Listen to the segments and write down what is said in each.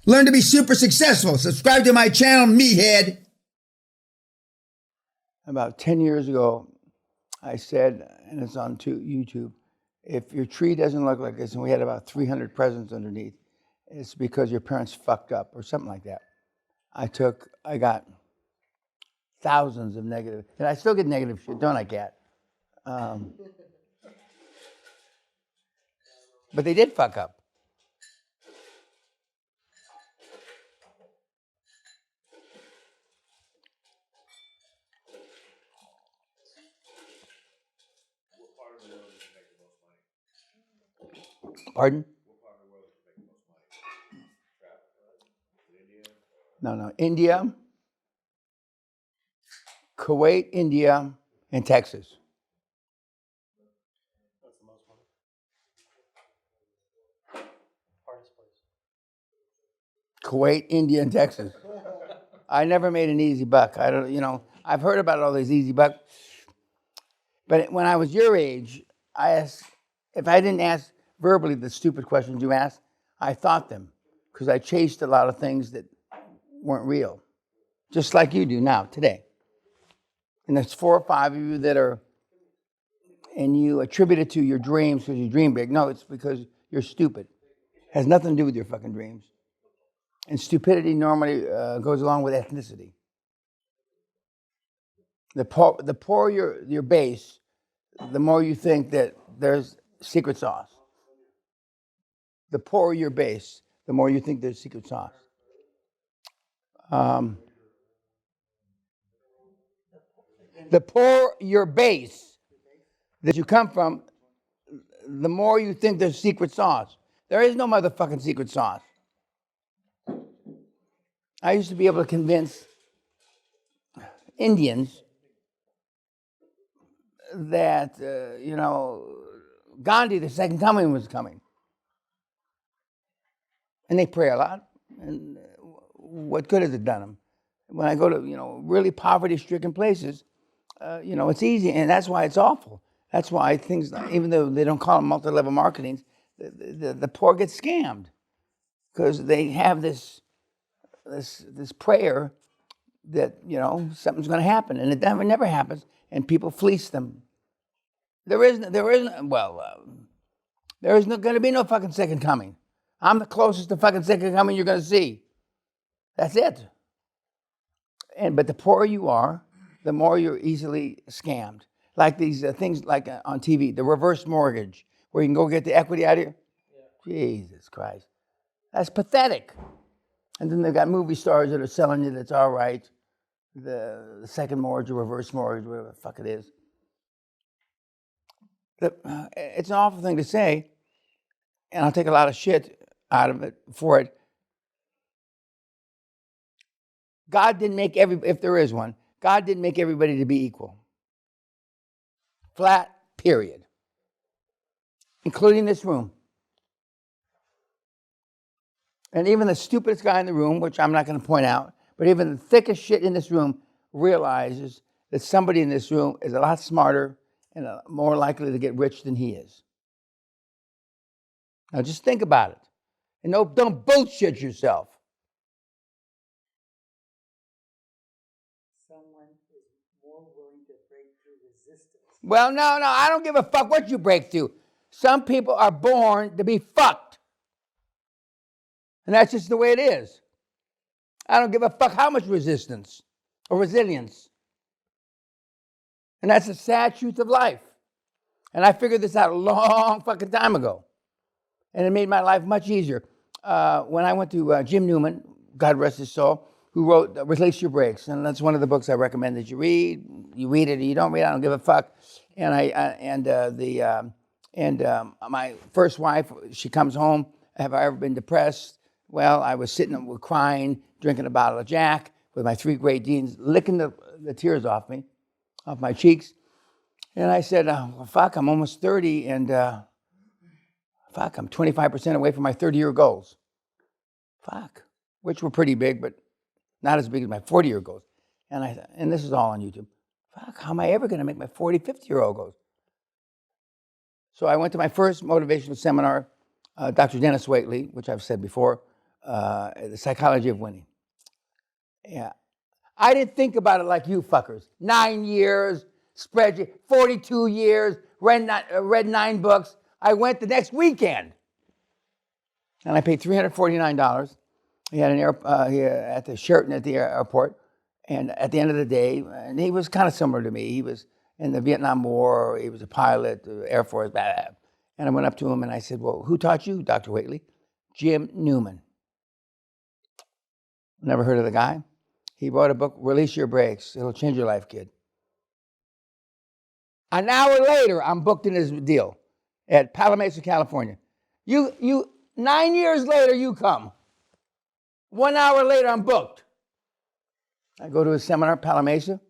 Learn to be super successful. Subscribe to my channel, Meathead. About 10 years ago, I said, and it's on YouTube, if your tree doesn't look like this, and we had about 300 presents underneath, it's because your parents fucked up or something like that. I got thousands of negative, and I still get negative shit, don't I, Kat? But they did fuck up. Pardon? No. India, Kuwait, India, and Texas. That's the most money. Hardest place. Kuwait, India, and Texas. I never made an easy buck. I don't, I've heard about all these easy bucks. But when I was your age, I asked, if I didn't ask verbally the stupid questions you asked, I thought them because I chased a lot of things that weren't real, just like you do now, today. And there's 4 or 5 of you that are, and you attribute it to your dreams because you dream big. No, it's because you're stupid. It has nothing to do with your fucking dreams. And stupidity normally goes along with ethnicity. The poorer your base, the more you think that there's secret sauce. The poorer your base, the more you think there's secret sauce. The poorer your base that you come from, the more you think there's secret sauce. There is no motherfucking secret sauce. I used to be able to convince Indians that, Gandhi, the second coming, was coming. And they pray a lot. And what good has it done them? When I go to, really poverty-stricken places, it's easy. And that's why it's awful. That's why things, even though they don't call them multi-level marketing, the poor get scammed. Because they have this prayer that, something's going to happen. And it never happens. And people fleece them. There isn't going to be no fucking second coming. I'm the closest to fucking second coming you're going to see. That's it. But the poorer you are, the more you're easily scammed. Like these things like on TV, the reverse mortgage, where you can go get the equity out of you. Yeah. Jesus Christ. That's pathetic. And then they've got movie stars that are selling you that's all right. The second mortgage or reverse mortgage, whatever the fuck it is. It's an awful thing to say, and I'll take a lot of shit out of it for it. God didn't make if there is one, God didn't make everybody to be equal. Flat, period. Including this room. And even the stupidest guy in the room, which I'm not going to point out, but even the thickest shit in this room realizes that somebody in this room is a lot smarter and more likely to get rich than he is. Now just think about it. And don't bullshit yourself. Someone is more willing to break through resistance. Well, no, I don't give a fuck what you break through. Some people are born to be fucked. And that's just the way it is. I don't give a fuck how much resistance or resilience. And that's the sad truth of life. And I figured this out a long fucking time ago. And it made my life much easier. When I went to Jim Newman, God rest his soul, who wrote Release Your Brakes. And that's one of the books I recommend that you read. You read it or you don't read it, I don't give a fuck. And my first wife, she comes home, have I ever been depressed? Well, I was sitting crying, drinking a bottle of Jack with my 3 Great Danes, licking the tears off my cheeks. And I said, well, fuck, I'm almost 30, and fuck, I'm 25% away from my 30-year goals. Fuck, which were pretty big, but not as big as my 40-year goals. And this is all on YouTube. Fuck, how am I ever going to make my 40, 50-year-old goals? So I went to my first motivational seminar, Dr. Dennis Waitley, which I've said before, The Psychology of Winning. Yeah. I didn't think about it like you fuckers. 9 years, spreadsheet, 42 years, read 9 books. I went the next weekend. And I paid $349. He had at the Sheraton at the airport. And at the end of the day, and he was kind of similar to me. He was in the Vietnam War. He was a pilot, Air Force. Blah, blah. And I went up to him and I said, well, who taught you, Dr. Whately? Jim Newman. Never heard of the guy? He wrote a book, Release Your Brakes. It'll change your life, kid. An hour later, I'm booked in his deal at Palo Mesa, California. 9 years later, you come. 1 hour later, I'm booked. I go to a seminar, Palo Mesa,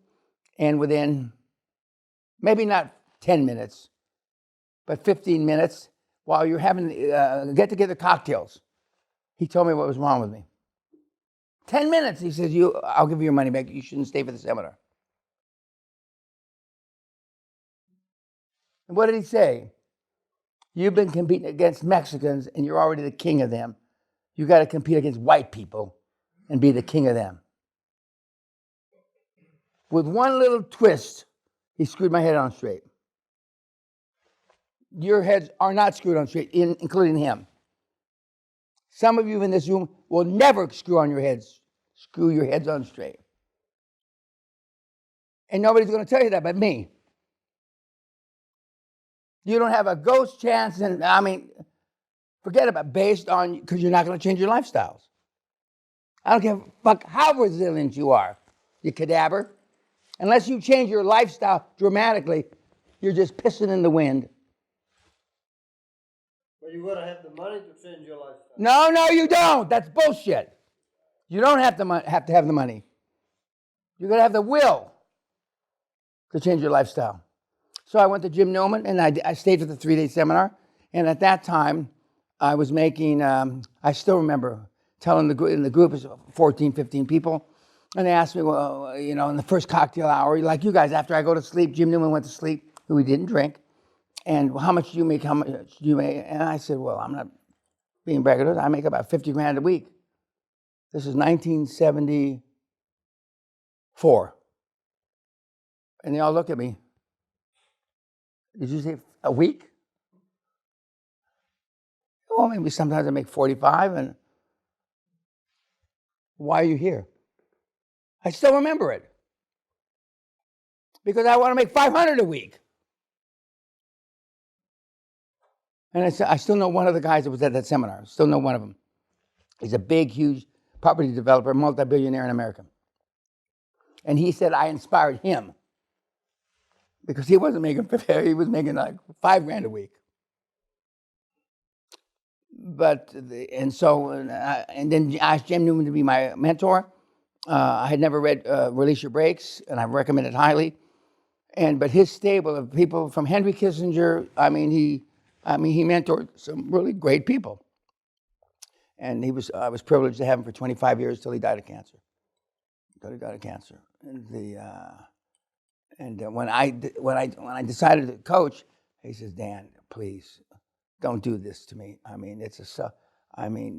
and within maybe not 10 minutes, but 15 minutes, while you're having get-together cocktails, he told me what was wrong with me. 10 minutes, he says, I'll give you your money back. You shouldn't stay for the seminar. And what did he say? You've been competing against Mexicans, and you're already the king of them. You got to compete against white people and be the king of them. With one little twist, he screwed my head on straight. Your heads are not screwed on straight, including him. Some of you in this room will never screw your heads on straight. And nobody's going to tell you that but me. You don't have a ghost chance, and forget about based on, because you're not going to change your lifestyles. I don't give a fuck how resilient you are, you cadaver. Unless you change your lifestyle dramatically, you're just pissing in the wind. But you gotta have the money to change your lifestyle. No, you don't. That's bullshit. You don't have to have the money. You're going to have the will to change your lifestyle. So I went to Jim Newman, and I stayed for the 3-day seminar. And at that time, I was making, I still remember telling in the group is 14, 15 people. And they asked me, well, in the first cocktail hour, like you guys, after I go to sleep, Jim Newman went to sleep, who he didn't drink. And how much do you make? How much do you make? And I said, well, I'm not being braggadocious. I make about $50,000 a week. This is 1974. And they all look at me. Did you say a week? Well, maybe sometimes I make 45. And why are you here? I still remember it. Because I want to make 500 a week. And I still know one of the guys that was at that seminar. I still know one of them. He's a big, huge property developer, multi-billionaire in America. And he said I inspired him. Because he wasn't making 50, he was making like $5,000 a week. And then I asked Jim Newman to be my mentor. I had never read Release Your Brakes, and I recommend it highly. But his stable of people from Henry Kissinger, he mentored some really great people. And I was privileged to have him for 25 years till he died of cancer. And when I decided to coach, he says, Dan, please don't do this to me.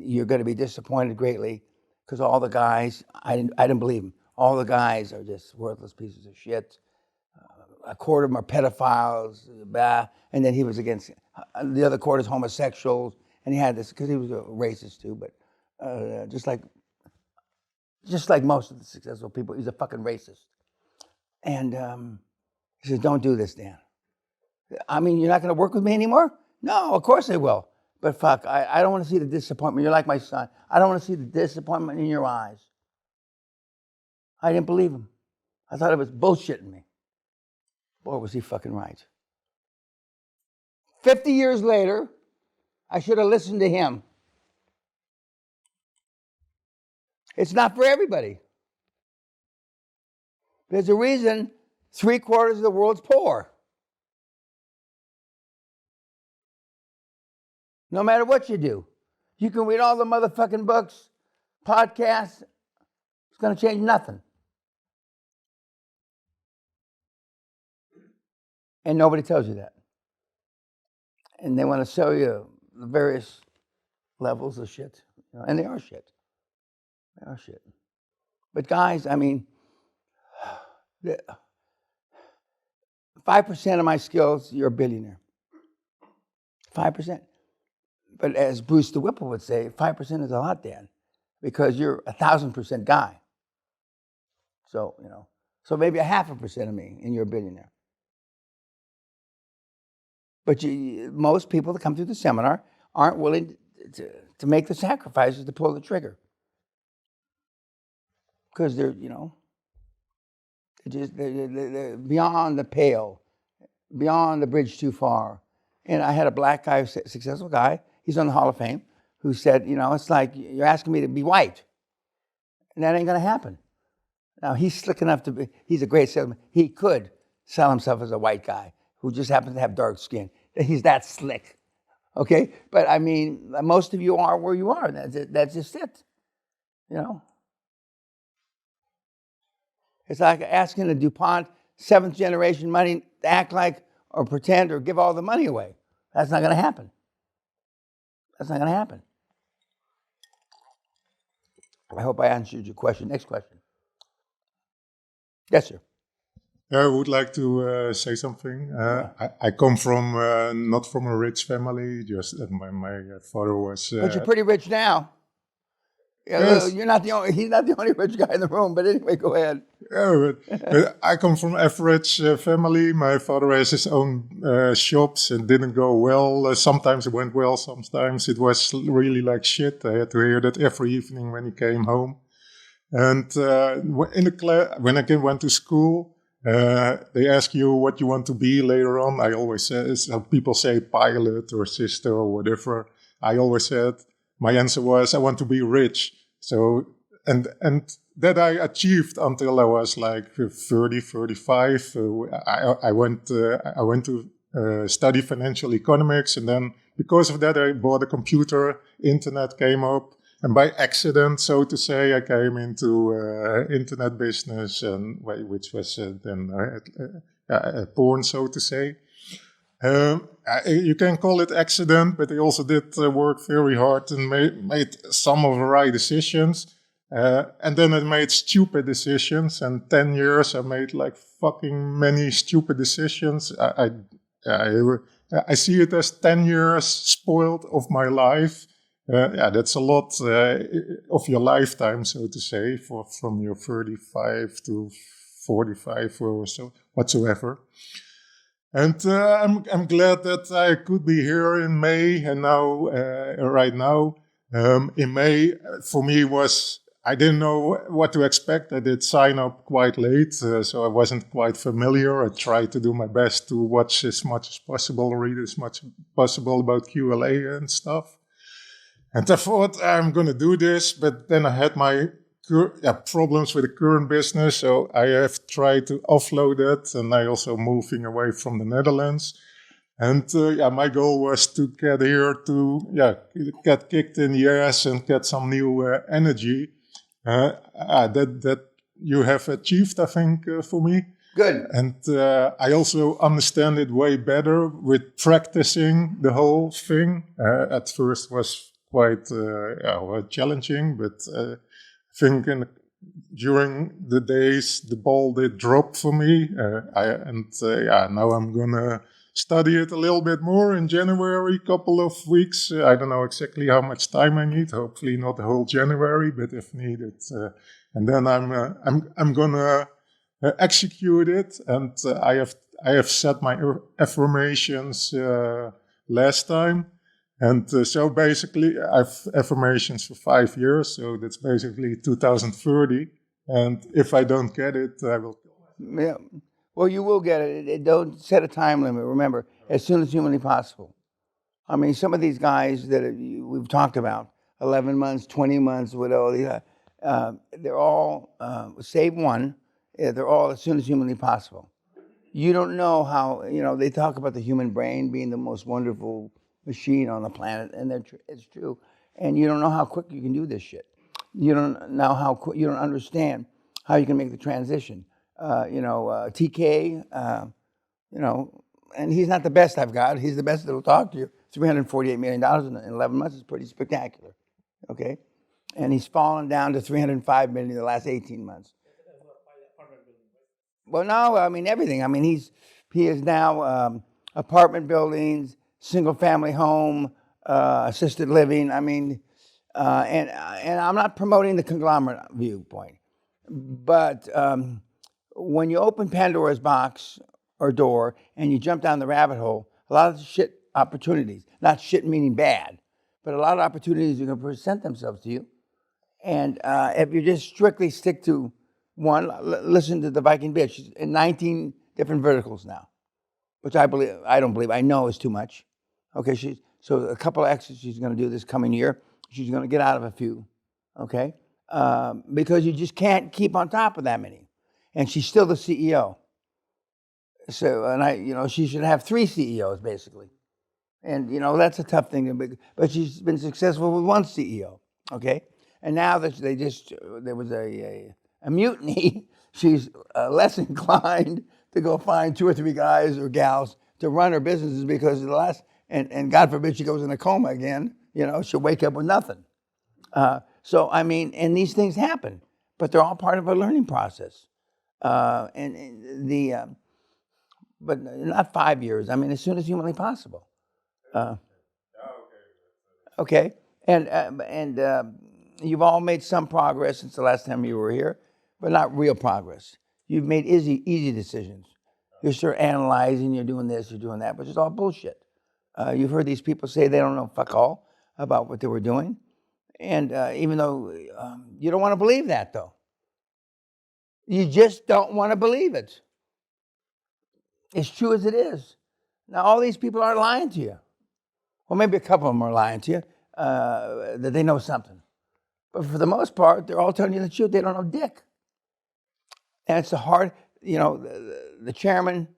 You're going to be disappointed greatly because all the guys, I didn't believe them. All the guys are just worthless pieces of shit. A quarter of them are pedophiles, blah. And then he was against, the other quarter is homosexuals. And he had this, because he was a racist too, but just like most of the successful people, he's a fucking racist. And he says, don't do this, Dan. You're not going to work with me anymore? No, of course I will. But fuck, I don't want to see the disappointment. You're like my son. I don't want to see the disappointment in your eyes. I didn't believe him. I thought it was bullshitting me. Boy, was he fucking right. 50 years later, I should have listened to him. It's not for everybody. There's a reason 3/4 of the world's poor. No matter what you do. You can read all the motherfucking books, podcasts. It's going to change nothing. And nobody tells you that. And they want to sell you the various levels of shit. And they are shit. They are shit. But guys, I mean, 5% of my skills, you're a billionaire. 5%. But as Bruce the Whipple would say, 5% is a lot, Dan, because you're 1,000% guy. So, so maybe 0.5% of me, and you're a billionaire. But most people that come through the seminar aren't willing to make the sacrifices to pull the trigger. Because they're beyond the pale, beyond the bridge too far. And I had a black guy, successful guy, he's on the Hall of Fame, who said, it's like you're asking me to be white. And that ain't going to happen. Now, he's slick enough he's a great salesman. He could sell himself as a white guy who just happens to have dark skin. He's that slick, okay? But, I mean, most of you are where you are. That's just it, It's like asking a DuPont 7th generation money to act like or pretend or give all the money away. That's not going to happen. That's not going to happen. I hope I answered your question. Next question. Yes, sir. I would like to say something. I come from not from a rich family. Just that my father was. But you're pretty rich now. Yes. You're not the only. He's not the only rich guy in the room. But anyway, go ahead. Yeah, but I come from average family. My father has his own shops and didn't go well. Sometimes it went well. Sometimes it was really like shit. I had to hear that every evening when he came home. And in the class, when I went to school, they ask you what you want to be later on. I always said, so people say pilot or sister or whatever. I always said, my answer was, I want to be rich. So, and that I achieved until I was like 30, 35. I went to study financial economics. And then because of that, I bought a computer, internet came up. And by accident, so to say, I came into internet business, and which was then porn, so to say. You can call it accident, but I also did work very hard and made some of the right decisions. And then I made stupid decisions, and 10 years I made like fucking many stupid decisions. I see it as 10 years spoiled of my life. That's a lot of your lifetime, so to say, from your 35 to 45 or so, whatsoever. And I'm glad that I could be here in May, and now, right now, in May, for me I didn't know what to expect. I did sign up quite late, so I wasn't quite familiar. I tried to do my best to watch as much as possible, read as much as possible about QLA and stuff. And I thought, I'm going to do this, but then I had my problems with the current business, so I have tried to offload it, and I also moving away from the Netherlands. And my goal was to get here to get kicked in the ass and get some new energy. That you have achieved, I think, for me. Good. And I also understand it way better with practicing the whole thing. At first was quite challenging, but I think during the days the ball did drop for me. Now I'm gonna study it a little bit more in January, couple of weeks. I don't know exactly how much time I need. Hopefully not the whole January, but if needed, and then I'm gonna execute it. And I have set my affirmations last time. And so basically, I've affirmations for 5 years. So that's basically 2030. And if I don't get it, I will. Yeah. Well, you will get it. Don't set a time limit. Remember, as soon as humanly possible. I mean, some of these guys that we've talked about, 11 months, 20 months, whatever, they're all, save one, they're all as soon as humanly possible. You don't know how, they talk about the human brain being the most wonderful machine on the planet, and it's true. And you don't know how quick you can do this shit. You don't know how quick, you don't understand how you can make the transition. TK, and he's not the best I've got. He's the best that'll talk to you. $348 million in 11 months is pretty spectacular. okay? And he's fallen down to 305 million in the last 18 months. Well, no, I mean everything. I mean he is now apartment buildings, single family home, assisted living. I mean, and I'm not promoting the conglomerate viewpoint, but when you open Pandora's box or door and you jump down the rabbit hole, a lot of shit opportunities, not shit meaning bad, but a lot of opportunities are going to present themselves to you. And if you just strictly stick to one, listen to the Viking bitch. She's in 19 different verticals now, which I know is too much. Okay, so a couple of exits she's going to do this coming year. She's going to get out of a few, okay? Because you just can't keep on top of that many. And she's still the CEO. So, and she should have 3 CEOs basically. And, that's a tough thing. But she's been successful with 1 CEO, okay? And now that there was a mutiny, she's less inclined to go find 2 or 3 guys or gals to run her businesses because and God forbid she goes in a coma again, she'll wake up with nothing. So, I mean, and these things happen, but they're all part of a learning process. But not 5 years. I mean, as soon as humanly possible. Okay, and you've all made some progress since the last time you were here, but not real progress. You've made easy decisions. You're sort of analyzing, you're doing this, you're doing that, but it's all bullshit. You've heard these people say they don't know fuck all about what they were doing. And even though you don't want to believe that, though. You just don't want to believe it. It's true as it is. Now, all these people aren't lying to you. Well, maybe a couple of them are lying to you, that they know something. But for the most part, they're all telling you the truth. They don't know dick. And it's the chairman,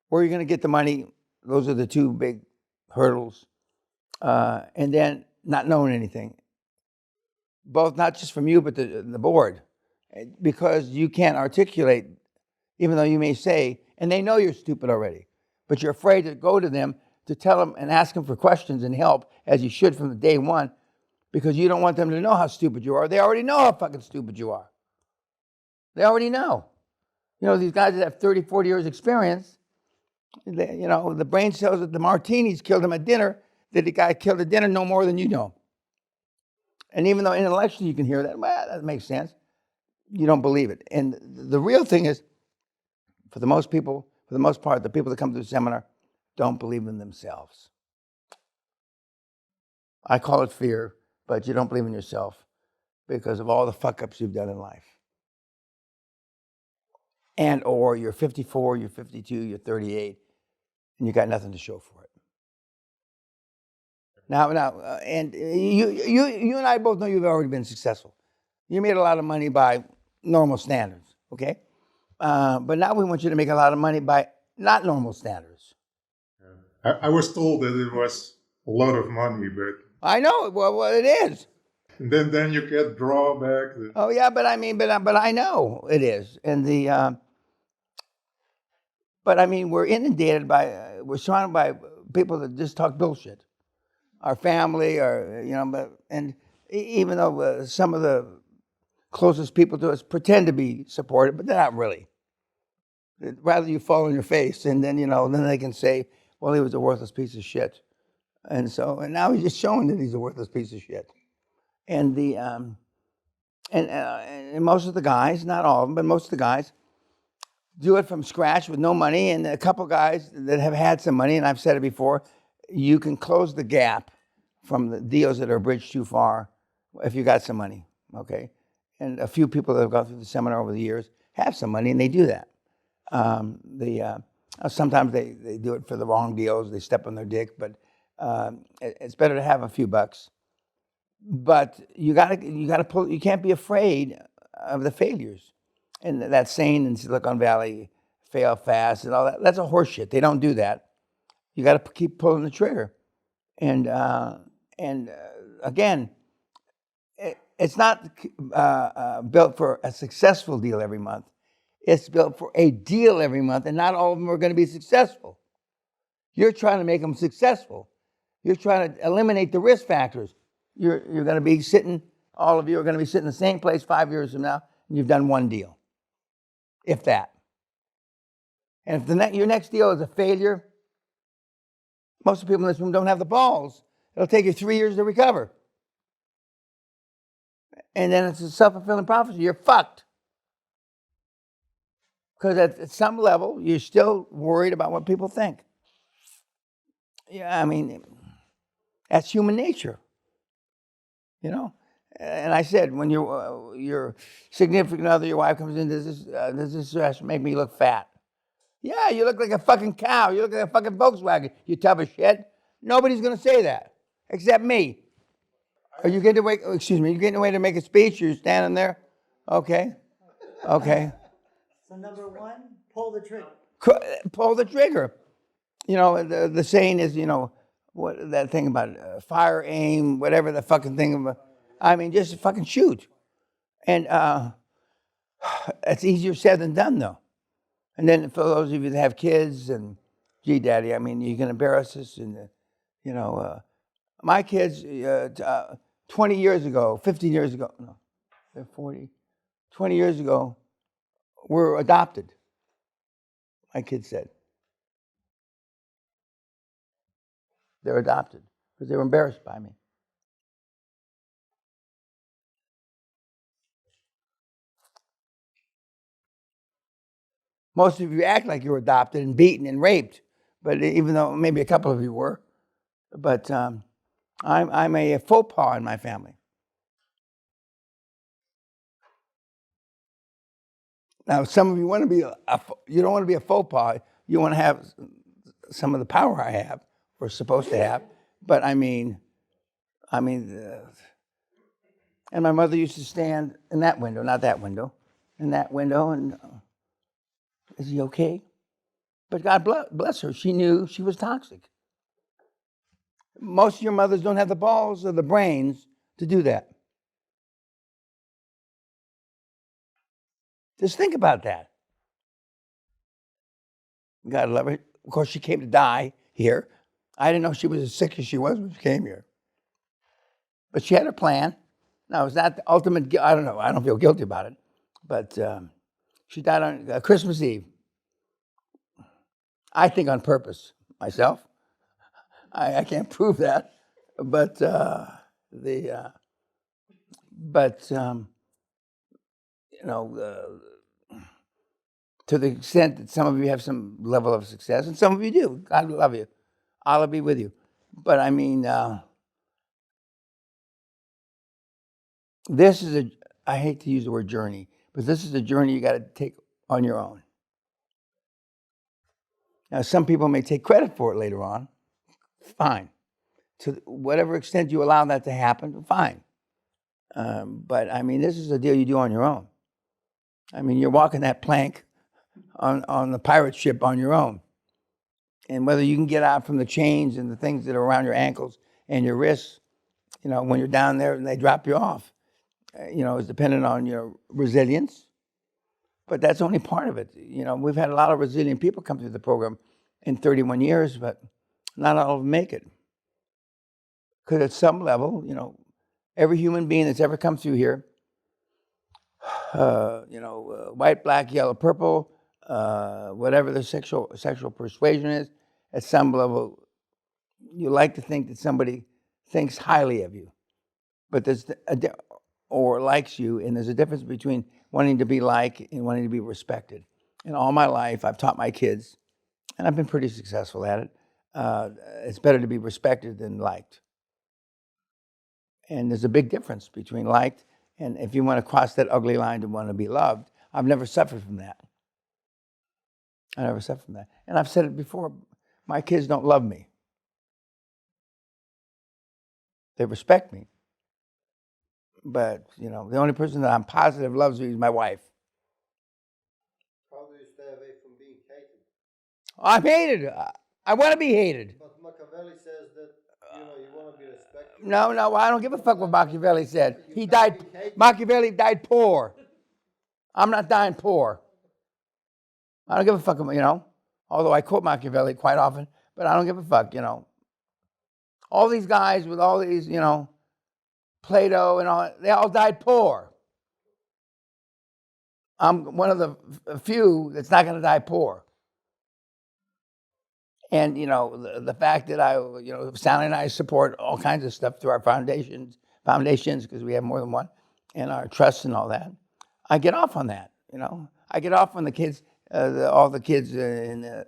where you're going to get the money, those are the 2 big hurdles. And then not knowing anything. Both not just from you, but the board. Because you can't articulate, even though you may say, and they know you're stupid already, but you're afraid to go to them to tell them and ask them for questions and help, as you should from the day one, because you don't want them to know how stupid you are. They already know how fucking stupid you are. They already know. These guys that have 30, 40 years experience, the brain cells that the martinis killed them at dinner, that the guy killed at dinner no more than you know. And even though intellectually you can hear that, well, that makes sense, you don't believe it. And the real thing is, for the most part, the people that come to the seminar don't believe in themselves. I call it fear, but you don't believe in yourself because of all the fuck-ups you've done in life. And or you're 54, you're 52, you're 38, and you got nothing to show for it. Now, and you and I both know you've already been successful. You made a lot of money by normal standards, okay? But now we want you to make a lot of money by not normal standards. I was told that it was a lot of money, but I know. Well, it is. and then you get drawback. Oh yeah, but I mean, but I know it is, and but I mean, we're inundated by, we're surrounded by people that just talk bullshit. Our family, and even though some of the closest people to us pretend to be supportive, but they're not really. Rather you fall on your face, and then then they can say, well, he was a worthless piece of shit. And now he's just showing that he's a worthless piece of shit. And and most of the guys, not all of them, but most of the guys do it from scratch with no money. And a couple guys that have had some money, and I've said it before, you can close the gap from the deals that are bridged too far if you got some money, okay? And a few people that have gone through the seminar over the years have some money, and they do that. Sometimes they do it for the wrong deals. They step on their dick, but it's better to have a few bucks. But you gotta pull. You can't be afraid of the failures. And that saying in Silicon Valley, fail fast and all that. That's a horseshit. They don't do that. You got to keep pulling the trigger. And again, it's not built for a successful deal every month. It's built for a deal every month, and not all of them are going to be successful. You're trying to make them successful. You're trying to eliminate the risk factors. you're going to be sitting, all of you are going to be sitting in the same place 5 years from now, and you've done one deal, if that. And if your next deal is a failure, most of the people in this room don't have the balls. It'll take you 3 years to recover. And then it's a self-fulfilling prophecy. You're fucked. Because at some level, you're still worried about what people think. Yeah, I mean, that's human nature. You know? And I said, when your significant other, your wife comes in, does this dress make me look fat? Yeah, you look like a fucking cow. You look like a fucking Volkswagen, you tub of shit. Nobody's going to say that, except me. Are you getting away? Excuse me, you getting away to make a speech? You're standing there? Okay. Okay. So number one, pull the trigger. Pull the trigger. You know, the saying is, you know, what that thing about fire, aim, whatever the fucking thing about. I mean, just fucking shoot. And it's easier said than done, though. And then for those of you that have kids, and gee, Daddy, I mean, you can embarrass us. And, you know, my kids, 20 years ago, 15 years ago, no, they're 40, 20 years ago, were adopted, my kids said. They're adopted because they were embarrassed by me. Most of you act like you were adopted and beaten and raped, but even though maybe a couple of you were, but I'm a faux pas in my family. Now, some of you want to be you don't want to be a faux pas. You want to have some of the power I have, or supposed to have. But I mean, and my mother used to stand in that window, not that window, in that window, and is he okay? But God bless her. She knew she was toxic. Most of your mothers don't have the balls or the brains to do that. Just think about that. God love her. Of course, she came to die here. I didn't know she was as sick as she was when she came here. But she had her plan. Now, is that the ultimate? I don't know. I don't feel guilty about it. But she died on Christmas Eve. I think on purpose, myself. I can't prove that. But you know, to the extent that some of you have some level of success, and some of you do. God love you. I'll be with you. But I mean, this is I hate to use the word journey, but this is a journey you got to take on your own. Now, some people may take credit for it later on. Fine. To whatever extent you allow that to happen, fine. But I mean, this is a deal you do on your own. I mean, you're walking that plank on the pirate ship on your own. And whether you can get out from the chains and the things that are around your ankles and your wrists, you know, when you're down there and they drop you off, you know, is dependent on your resilience. But that's only part of it. You know, we've had a lot of resilient people come through the program in 31 years, but not all of them make it. Because at some level, you know, every human being that's ever come through here, you know, white, black, yellow, purple, whatever the sexual persuasion is, at some level, you like to think that somebody thinks highly of you, but or likes you, and there's a difference between wanting to be liked and wanting to be respected. And all my life, I've taught my kids, and I've been pretty successful at it. It's better to be respected than liked. And there's a big difference between liked and if you want to cross that ugly line to want to be loved. I've never suffered from that. I never suffered from that. And I've said it before, my kids don't love me. They respect me. But, you know, the only person that I'm positive loves me is my wife. How do you stay away from being hated? I'm hated. I want to be hated. But Machiavelli says that, you know, you want to be respected. No, I don't give a fuck what Machiavelli said. He died, Machiavelli died poor. I'm not dying poor. I don't give a fuck, you know, although I quote Machiavelli quite often, but I don't give a fuck, you know. All these guys with all these, you know, Plato and all, they all died poor. I'm one of the few that's not going to die poor. And, the fact that Sally and I support all kinds of stuff through our foundations, because we have more than one, and our trusts and all that. I get off on that, I get off on the kids, all the kids,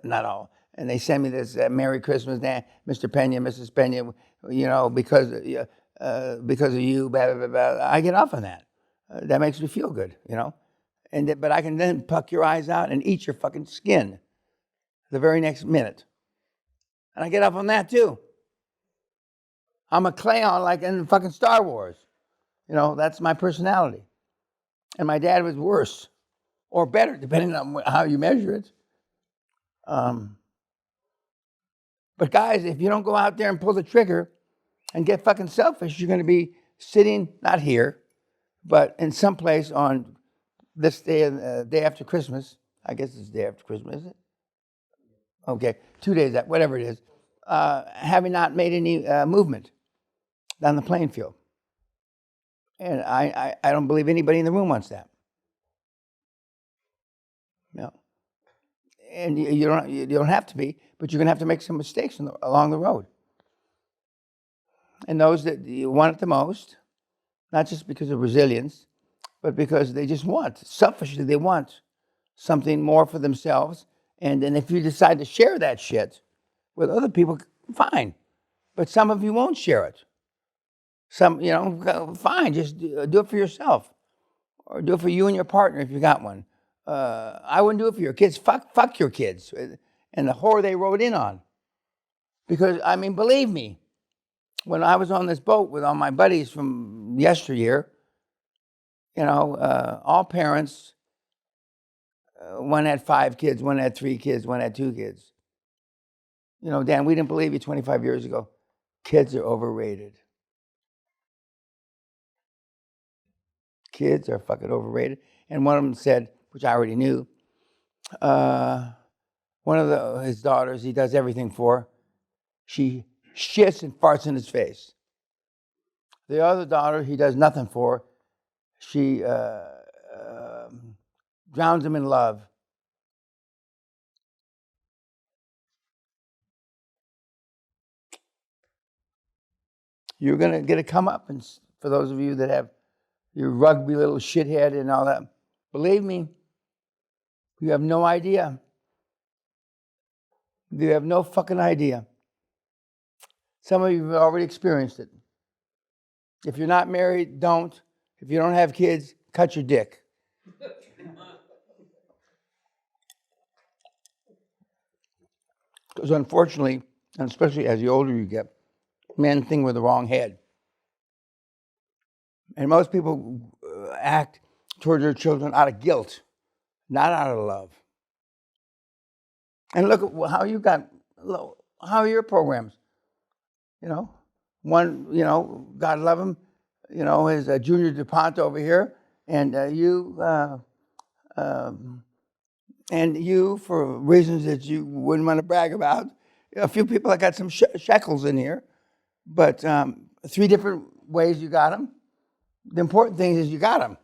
not all, and they send me this Merry Christmas, Mr. Peña, Mrs. Peña, because of you, blah, blah, blah, blah. I get off on that. That makes me feel good, but I can then puck your eyes out and eat your fucking skin the very next minute. And I get off on that too. I'm a Klingon like in fucking Star Wars. That's my personality. And my dad was worse or better, depending on how you measure it. But guys, if you don't go out there and pull the trigger and get fucking selfish, you're going to be sitting, not here, but in some place on this day, day after Christmas. I guess it's day after Christmas, is it? Okay, 2 days, whatever it is, having not made any movement down the playing field. And I don't believe anybody in the room wants that. And you don't have to be, but you're going to have to make some mistakes along the road. And those that you want it the most, not just because of resilience, but because they just want, selfishly, they want something more for themselves. And then if you decide to share that shit with other people, fine. But some of you won't share it. Some, fine, just do it for yourself. Or do it for you and your partner if you got one. I wouldn't do it for your kids. Fuck your kids. And the whore they rode in on. Because, believe me, when I was on this boat with all my buddies from yesteryear, all parents, one had 5 kids, one had 3 kids, one had 2 kids. Dan, we didn't believe you 25 years ago. Kids are overrated. Kids are fucking overrated. And one of them said, which I already knew, one of his daughters, he does everything for, she shits and farts in his face. The other daughter, he does nothing for. She drowns him in love. You're going to get a comeuppance for those of you that have your rugby little shithead and all that. Believe me, you have no idea. You have no fucking idea. Some of you have already experienced it. If you're not married, don't. If you don't have kids, cut your dick. Because unfortunately, and especially as the older you get, men think with the wrong head. And most people act toward their children out of guilt, not out of love. And look at how you got, how are your programs? One, God love him, is Junior DuPont over here, and you, for reasons that you wouldn't want to brag about, a few people that got some shekels in here, but 3 different ways you got them. The important thing is you got them.